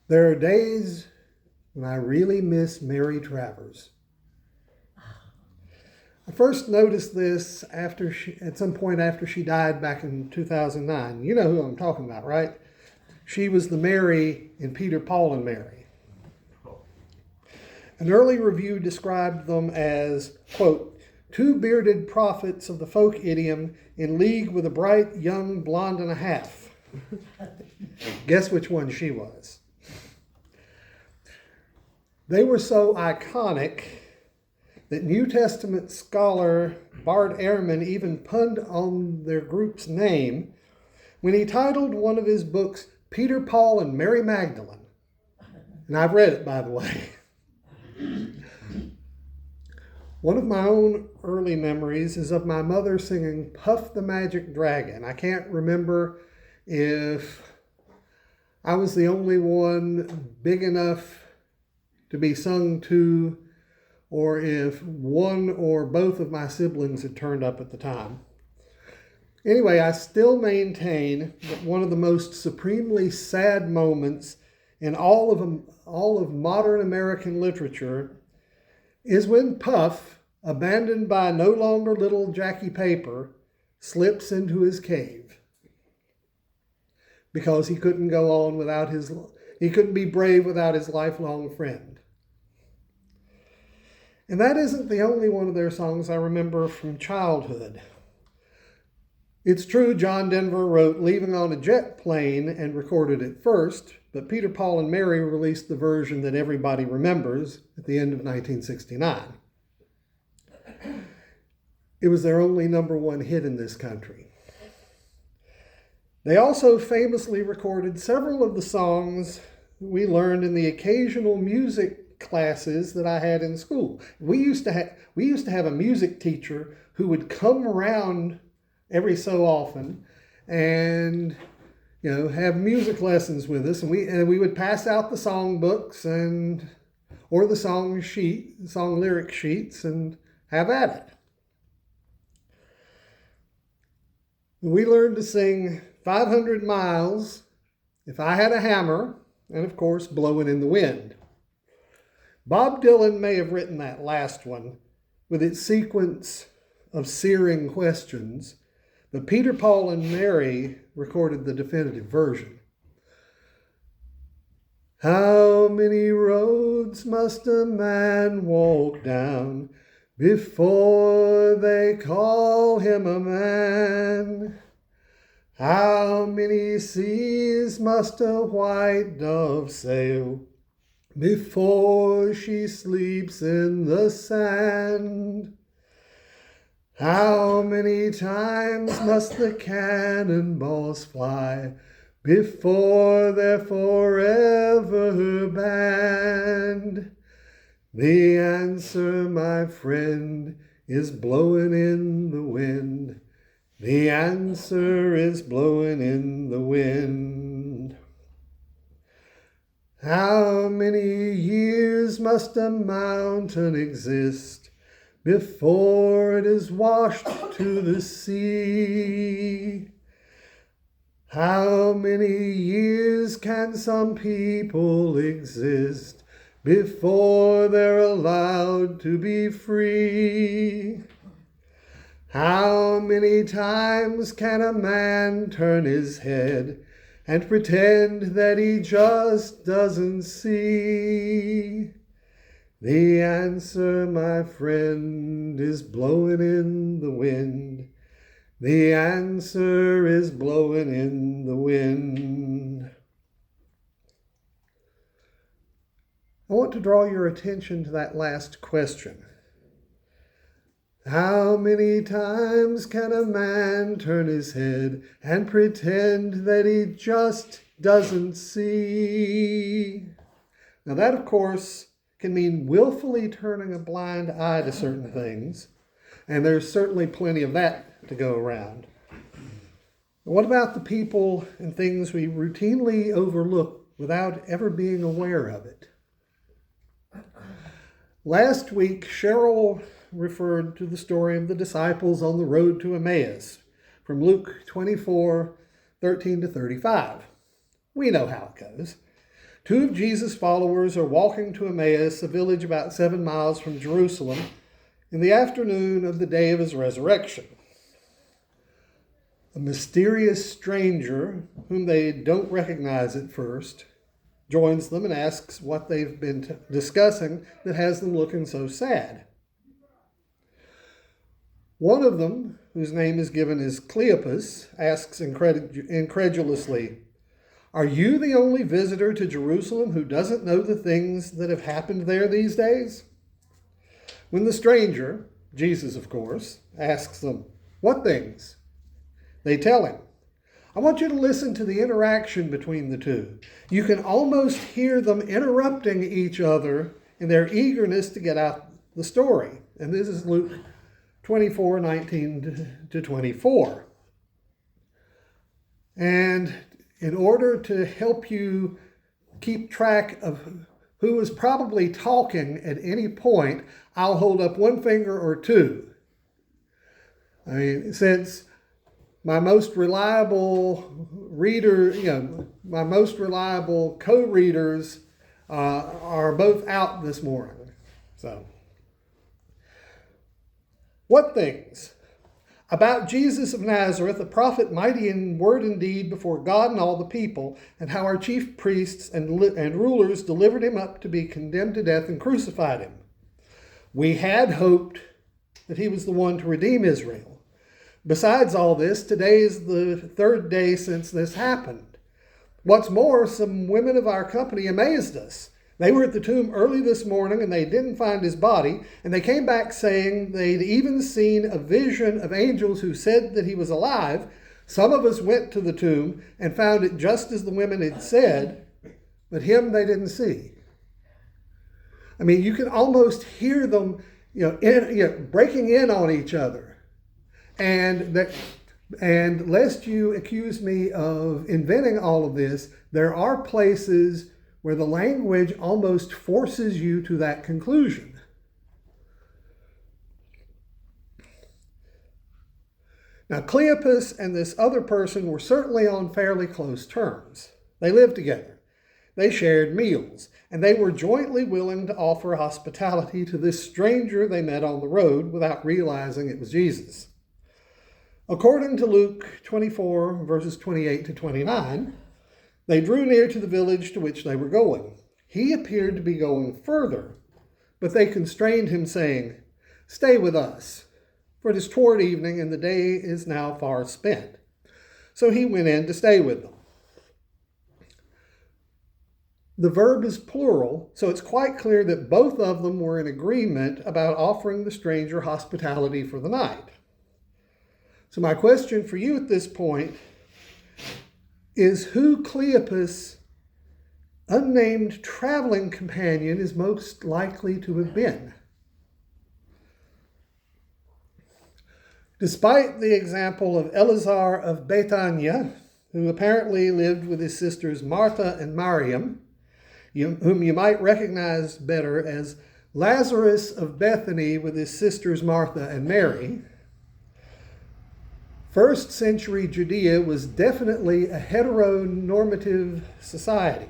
There are days when I really miss Mary Travers. I first noticed this at some point after she died back in 2009. You know who I'm talking about, right? She was the Mary in Peter, Paul, and Mary. An early review described them as, quote, two bearded prophets of the folk idiom in league with a bright young blonde and a half. Guess which one she was. They were so iconic that New Testament scholar Bart Ehrman even punned on their group's name when he titled one of his books, Peter, Paul, and Mary Magdalene. And I've read it, by the way. One of my own early memories is of my mother singing Puff the Magic Dragon. I can't remember if I was the only one big enough to be sung to, or if one or both of my siblings had turned up at the time. Anyway, I still maintain that one of the most supremely sad moments in all of modern American literature is when Puff, abandoned by no longer little Jackie Paper, slips into his cave because he couldn't go on he couldn't be brave without his lifelong friend. And that isn't the only one of their songs I remember from childhood. It's true John Denver wrote Leaving on a Jet Plane and recorded it first, but Peter, Paul, and Mary released the version that everybody remembers at the end of 1969. It was their only number one hit in this country. They also famously recorded several of the songs we learned in the occasional music classes that I had in school. We used to have a music teacher who would come around every so often and have music lessons with us, and we would pass out the song books or the song lyric sheets and have at it. We learned to sing 500 Miles, If I Had a Hammer, and of course, Blowin' in the Wind. Bob Dylan may have written that last one with its sequence of searing questions, but Peter, Paul, and Mary recorded the definitive version. How many roads must a man walk down before they call him a man? How many seas must a white dove sail before she sleeps in the sand? How many times must the cannonballs fly before they're forever banned? The answer, my friend, is blowing in the wind. The answer is blowing in the wind. How many years must a mountain exist before it is washed to the sea? How many years can some people exist before they're allowed to be free? How many times can a man turn his head and pretend that he just doesn't see? The answer, my friend, is blowing in the wind. The answer is blowing in the wind. I want to draw your attention to that last question. How many times can a man turn his head and pretend that he just doesn't see? Now that, of course, can mean willfully turning a blind eye to certain things, and there's certainly plenty of that to go around. What about the people and things we routinely overlook without ever being aware of it? Last week, Cheryl referred to the story of the disciples on the road to Emmaus from Luke 24:13 to 35. We know how it goes. Two of Jesus' followers are walking to Emmaus, a village about 7 miles from Jerusalem, in the afternoon of the day of his resurrection. A mysterious stranger, whom they don't recognize at first, joins them and asks what they've been discussing that has them looking so sad. One of them, whose name is given as Cleopas, asks incredulously, "Are you the only visitor to Jerusalem who doesn't know the things that have happened there these days?" When the stranger, Jesus of course, asks them, "What things?" they tell him. I want you to listen to the interaction between the two. You can almost hear them interrupting each other in their eagerness to get out the story. And this is Luke 24:19 to 24. And in order to help you keep track of who is probably talking at any point, I'll hold up one finger or two. I mean, since my most reliable reader, my most reliable co-readers are both out this morning. So, what things? About Jesus of Nazareth, a prophet mighty in word and deed before God and all the people, and how our chief priests and rulers delivered him up to be condemned to death and crucified him. We had hoped that he was the one to redeem Israel. Besides all this, today is the third day since this happened. What's more, some women of our company amazed us. They were at the tomb early this morning and they didn't find his body, and they came back saying they'd even seen a vision of angels who said that he was alive. Some of us went to the tomb and found it just as the women had said, but him they didn't see. I mean, you can almost hear them, breaking in on each other. And lest you accuse me of inventing all of this, there are places where the language almost forces you to that conclusion. Now, Cleopas and this other person were certainly on fairly close terms. They lived together. They shared meals, and they were jointly willing to offer hospitality to this stranger they met on the road without realizing it was Jesus. According to Luke 24, verses 28 to 29, they drew near to the village to which they were going. He appeared to be going further, but they constrained him, saying, "Stay with us, for it is toward evening, and the day is now far spent." So he went in to stay with them. The verb is plural, so it's quite clear that both of them were in agreement about offering the stranger hospitality for the night. So my question for you at this point is who Cleopas' unnamed traveling companion is most likely to have been. Despite the example of Eleazar of Bethania, who apparently lived with his sisters Martha and Mariam, whom you might recognize better as Lazarus of Bethany with his sisters Martha and Mary, first century Judea was definitely a heteronormative society.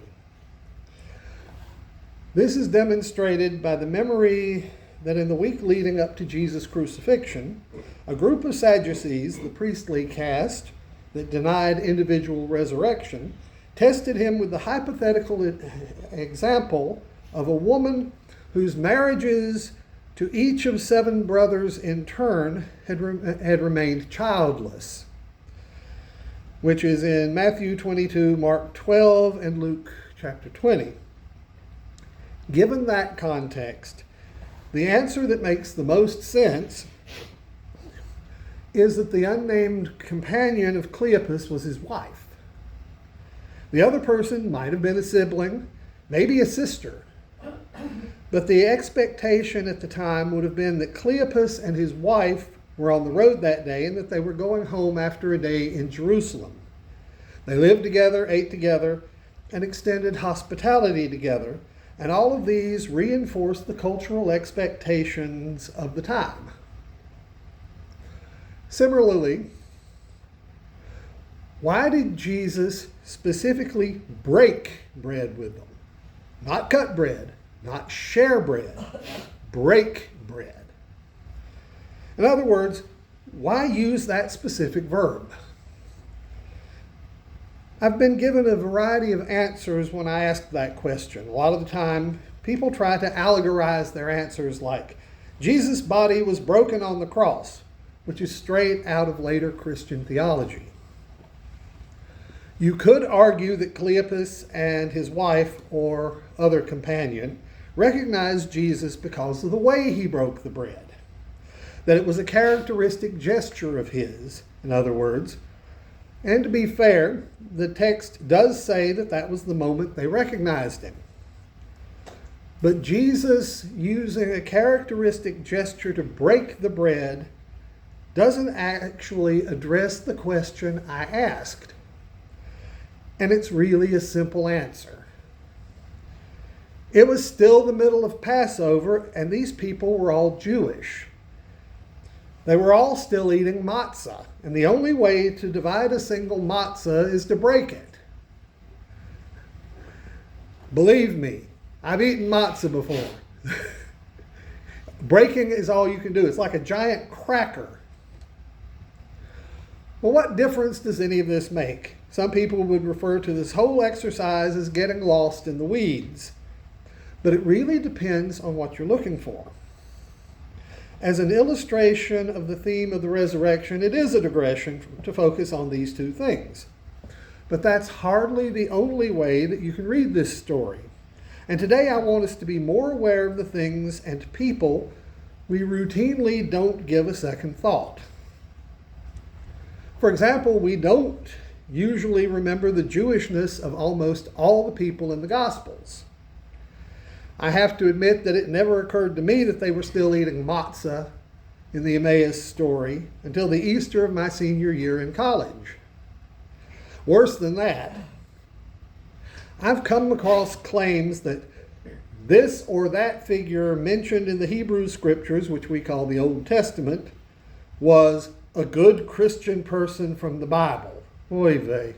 This is demonstrated by the memory that in the week leading up to Jesus' crucifixion, a group of Sadducees, the priestly caste that denied individual resurrection, tested him with the hypothetical example of a woman whose marriages to each of 7 brothers in turn had remained childless, which is in Matthew 22, Mark 12, and Luke chapter 20. Given that context, the answer that makes the most sense is that the unnamed companion of Cleopas was his wife. The other person might have been a sibling, maybe a sister. But the expectation at the time would have been that Cleopas and his wife were on the road that day and that they were going home after a day in Jerusalem. They lived together, ate together, and extended hospitality together, and all of these reinforced the cultural expectations of the time. Similarly, why did Jesus specifically break bread with them? Not cut bread, not share bread, break bread. In other words, why use that specific verb? I've been given a variety of answers when I ask that question. A lot of the time, people try to allegorize their answers like, Jesus' body was broken on the cross, which is straight out of later Christian theology. You could argue that Cleopas and his wife or other companion recognized Jesus because of the way he broke the bread, that it was a characteristic gesture of his, in other words. And to be fair, the text does say that that was the moment they recognized him. But Jesus using a characteristic gesture to break the bread doesn't actually address the question I asked. And it's really a simple answer. It was still the middle of Passover, and these people were all Jewish. They were all still eating matzah, and the only way to divide a single matzah is to break it. Believe me, I've eaten matzah before. Breaking is all you can do. It's like a giant cracker. Well, what difference does any of this make? Some people would refer to this whole exercise as getting lost in the weeds. But it really depends on what you're looking for. As an illustration of the theme of the resurrection, it is a digression to focus on these two things. But that's hardly the only way that you can read this story. And today I want us to be more aware of the things and people we routinely don't give a second thought. For example, we don't usually remember the Jewishness of almost all the people in the Gospels. I have to admit that it never occurred to me that they were still eating matzah in the Emmaus story until the Easter of my senior year in college. Worse than that, I've come across claims that this or that figure mentioned in the Hebrew scriptures, which we call the Old Testament, was a good Christian person from the Bible. Oy vey.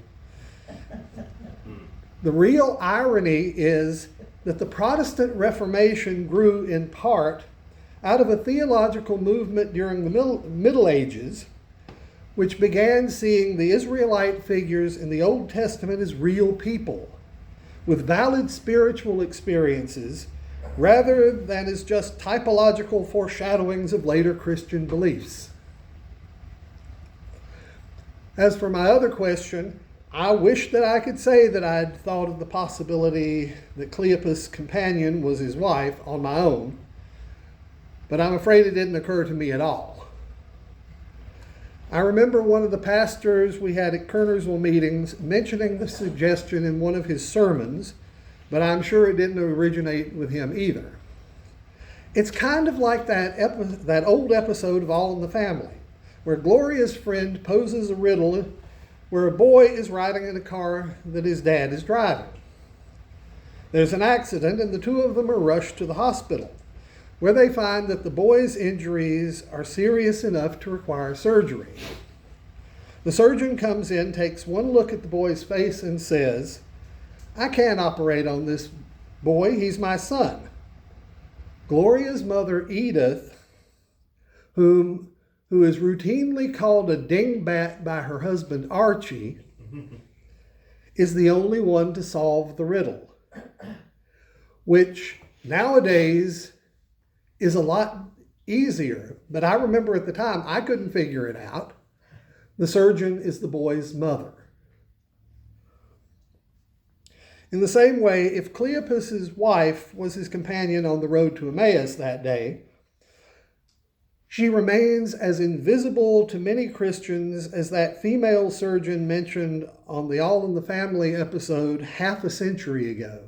The real irony is that the Protestant Reformation grew in part out of a theological movement during the Middle Ages, which began seeing the Israelite figures in the Old Testament as real people, with valid spiritual experiences, rather than as just typological foreshadowings of later Christian beliefs. As for my other question, I wish that I could say that I'd thought of the possibility that Cleopas' companion was his wife on my own, but I'm afraid it didn't occur to me at all. I remember one of the pastors we had at Kernersville meetings mentioning the suggestion in one of his sermons, but I'm sure it didn't originate with him either. It's kind of like that old episode of All in the Family, where Gloria's friend poses a riddle where a boy is riding in a car that his dad is driving. There's an accident and the two of them are rushed to the hospital, where they find that the boy's injuries are serious enough to require surgery. The surgeon comes in, takes one look at the boy's face and says, "I can't operate on this boy, he's my son." Gloria's mother, Edith, who is routinely called a dingbat by her husband, Archie, is the only one to solve the riddle, which nowadays is a lot easier. But I remember at the time, I couldn't figure it out. The surgeon is the boy's mother. In the same way, if Cleopas' wife was his companion on the road to Emmaus that day, she remains as invisible to many Christians as that female surgeon mentioned on the All in the Family episode half a century ago.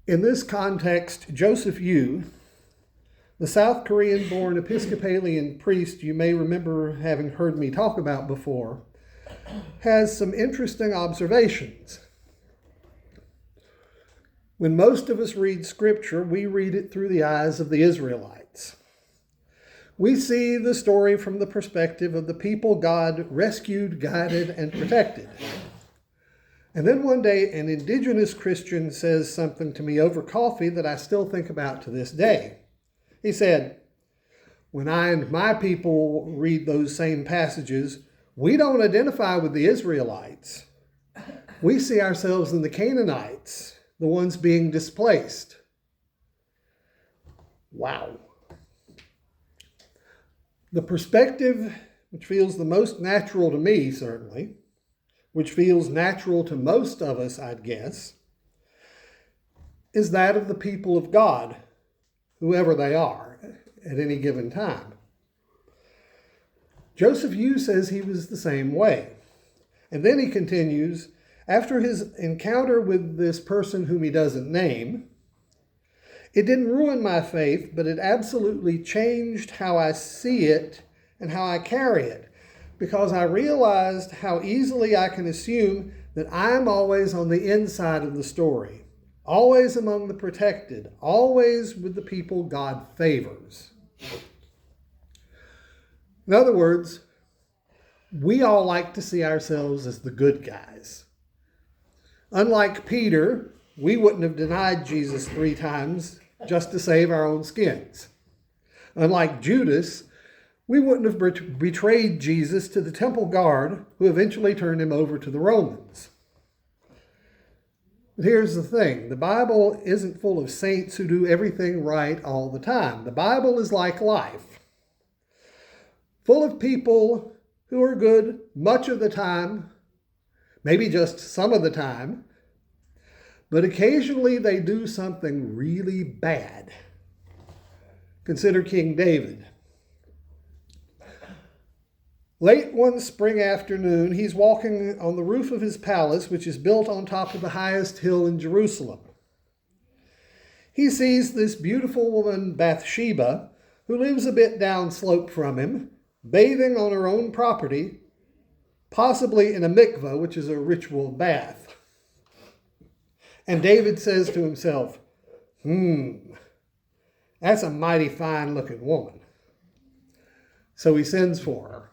In this context, Joseph Yu, the South Korean-born Episcopalian priest you may remember having heard me talk about before, has some interesting observations. When most of us read Scripture, we read it through the eyes of the Israelites. We see the story from the perspective of the people God rescued, guided, and protected. And then one day, an indigenous Christian says something to me over coffee that I still think about to this day. He said, when I and my people read those same passages, we don't identify with the Israelites. We see ourselves in the Canaanites, the ones being displaced. Wow. The perspective which feels the most natural to me, certainly, which feels natural to most of us, I'd guess, is that of the people of God, whoever they are at any given time. Joseph Yu says he was the same way. And then he continues, after his encounter with this person whom he doesn't name, it didn't ruin my faith, but it absolutely changed how I see it and how I carry it, because I realized how easily I can assume that I'm always on the inside of the story, always among the protected, always with the people God favors. In other words, we all like to see ourselves as the good guys. Unlike Peter, we wouldn't have denied Jesus 3 times just to save our own skins. Unlike Judas, we wouldn't have betrayed Jesus to the temple guard who eventually turned him over to the Romans. But here's the thing. The Bible isn't full of saints who do everything right all the time. The Bible is like life, full of people who are good much of the time, maybe just some of the time, but occasionally they do something really bad. Consider King David. Late one spring afternoon, he's walking on the roof of his palace, which is built on top of the highest hill in Jerusalem. He sees this beautiful woman, Bathsheba, who lives a bit downslope from him, bathing on her own property, possibly in a mikveh, which is a ritual bath. And David says to himself, that's a mighty fine-looking woman. So he sends for her.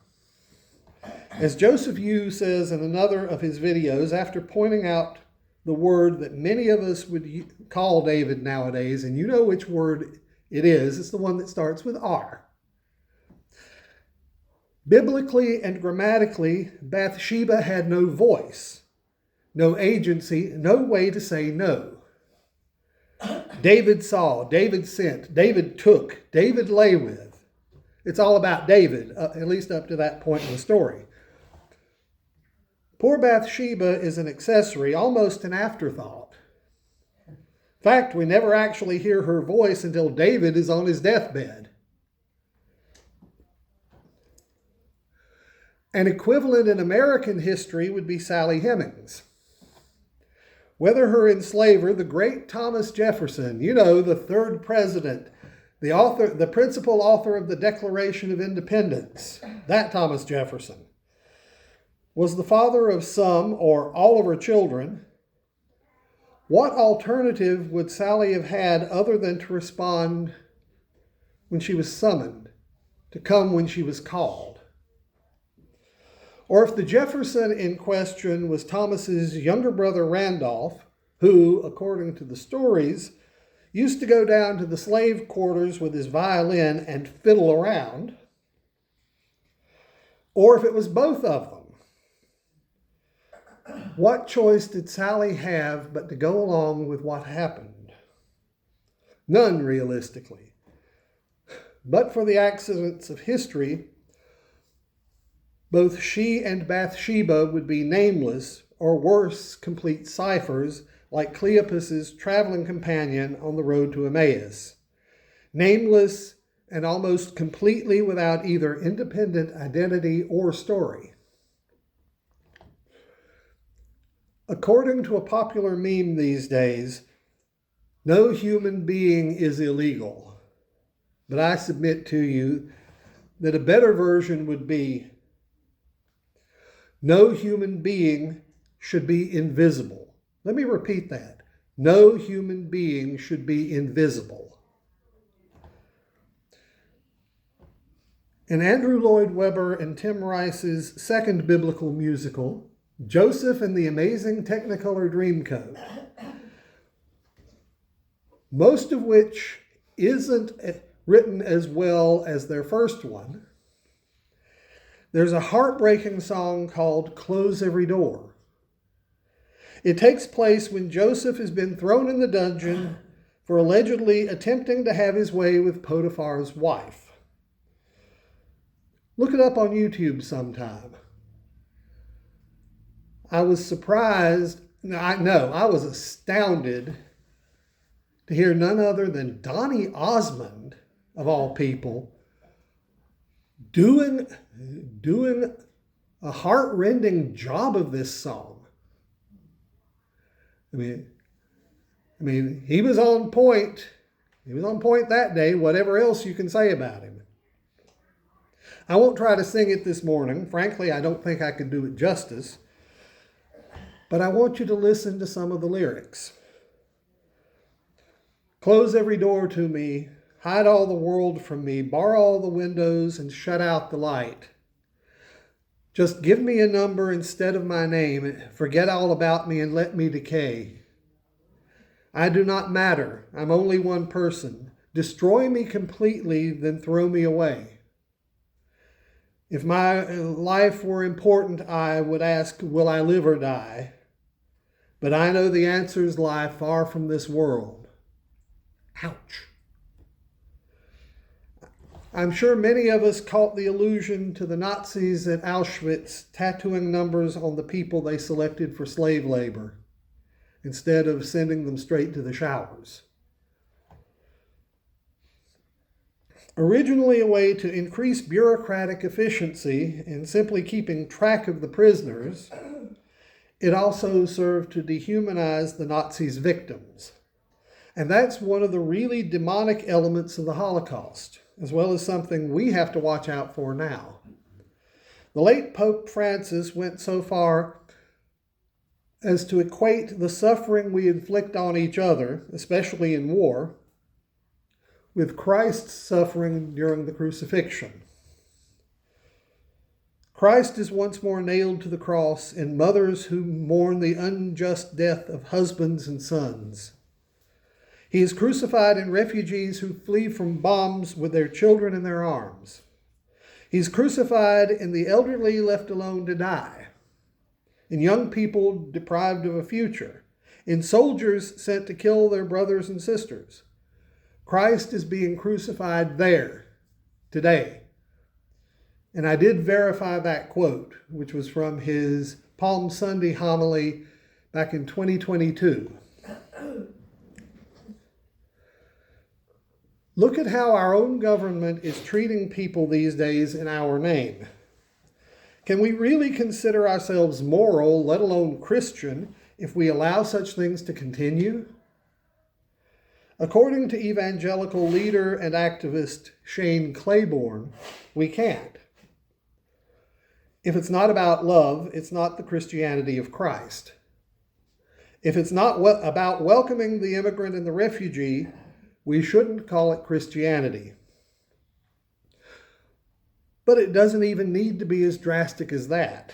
As Joseph Yu says in another of his videos, after pointing out the word that many of us would call David nowadays, and you know which word it is, it's the one that starts with R. Biblically and grammatically, Bathsheba had no voice, no agency, no way to say no. David saw, David sent, David took, David lay with. It's all about David, at least up to that point in the story. Poor Bathsheba is an accessory, almost an afterthought. In fact, we never actually hear her voice until David is on his deathbed. An equivalent in American history would be Sally Hemings. Whether her enslaver, the great Thomas Jefferson, the third president, the principal author of the Declaration of Independence, that Thomas Jefferson, was the father of some or all of her children, what alternative would Sally have had other than to respond when she was summoned, to come when she was called? Or if the Jefferson in question was Thomas's younger brother Randolph, who, according to the stories, used to go down to the slave quarters with his violin and fiddle around, or if it was both of them, what choice did Sally have but to go along with what happened? None, realistically. But for the accidents of history, both she and Bathsheba would be nameless, or worse, complete ciphers, like Cleopas's traveling companion on the road to Emmaus. Nameless and almost completely without either independent identity or story. According to a popular meme these days, no human being is illegal. But I submit to you that a better version would be, no human being should be invisible. Let me repeat that. No human being should be invisible. In Andrew Lloyd Webber and Tim Rice's second biblical musical, Joseph and the Amazing Technicolor Dreamcoat, most of which isn't written as well as their first one. There's a heartbreaking song called Close Every Door. It takes place when Joseph has been thrown in the dungeon for allegedly attempting to have his way with Potiphar's wife. Look it up on YouTube sometime. I was surprised, I was astounded to hear none other than Donny Osmond, of all people, doing a heart-rending job of this song. I mean, he was on point. He was on point that day, whatever else you can say about him. I won't try to sing it this morning. Frankly, I don't think I could do it justice. But I want you to listen to some of the lyrics. Close every door to me, hide all the world from me, bar all the windows and shut out the light. Just give me a number instead of my name, forget all about me and let me decay. I do not matter, I'm only one person. Destroy me completely, then throw me away. If my life were important, I would ask, will I live or die? But I know the answers lie far from this world. Ouch. I'm sure many of us caught the allusion to the Nazis at Auschwitz tattooing numbers on the people they selected for slave labor, instead of sending them straight to the showers. Originally a way to increase bureaucratic efficiency in simply keeping track of the prisoners, it also served to dehumanize the Nazis' victims. And that's one of the really demonic elements of the Holocaust, as well as something we have to watch out for now. The late Pope Francis went so far as to equate the suffering we inflict on each other, especially in war, with Christ's suffering during the crucifixion. Christ is once more nailed to the cross in mothers who mourn the unjust death of husbands and sons. He is crucified in refugees who flee from bombs with their children in their arms. He's crucified in the elderly left alone to die, in young people deprived of a future, in soldiers sent to kill their brothers and sisters. Christ is being crucified there, today. And I did verify that quote, which was from his Palm Sunday homily back in 2022. Look at how our own government is treating people these days in our name. Can we really consider ourselves moral, let alone Christian, if we allow such things to continue? According to evangelical leader and activist Shane Claiborne, we can't. If it's not about love, it's not the Christianity of Christ. If it's not about welcoming the immigrant and the refugee, we shouldn't call it Christianity. But it doesn't even need to be as drastic as that.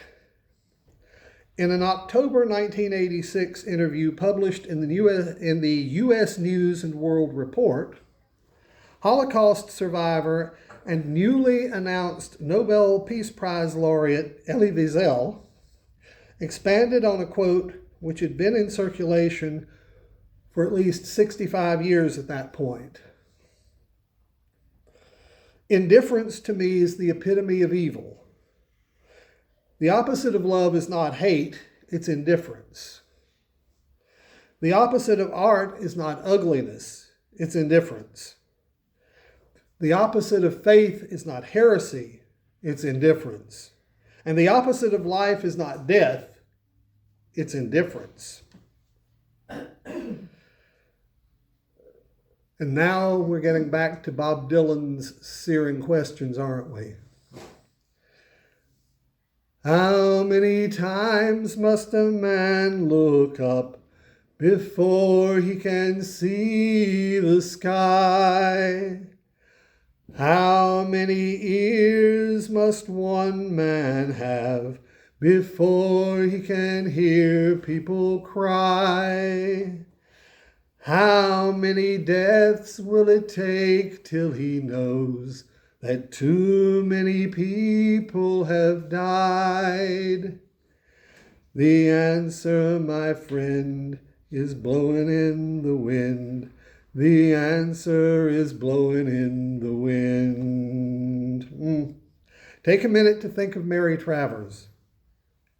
In an October 1986 interview published in the U.S. News and World Report, Holocaust survivor and newly announced Nobel Peace Prize laureate Elie Wiesel expanded on a quote which had been in circulation for at least 65 years at that point. Indifference to me is the epitome of evil. The opposite of love is not hate, it's indifference. The opposite of art is not ugliness, it's indifference. The opposite of faith is not heresy, it's indifference. And the opposite of life is not death, it's indifference. And now we're getting back to Bob Dylan's searing questions, aren't we? How many times must a man look up before he can see the sky? How many ears must one man have before he can hear people cry? How many deaths will it take till he knows that too many people have died? The answer, my friend, is blowing in the wind. The answer is blowing in the wind. Take a minute to think of Mary Travers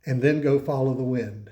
and then go follow the wind.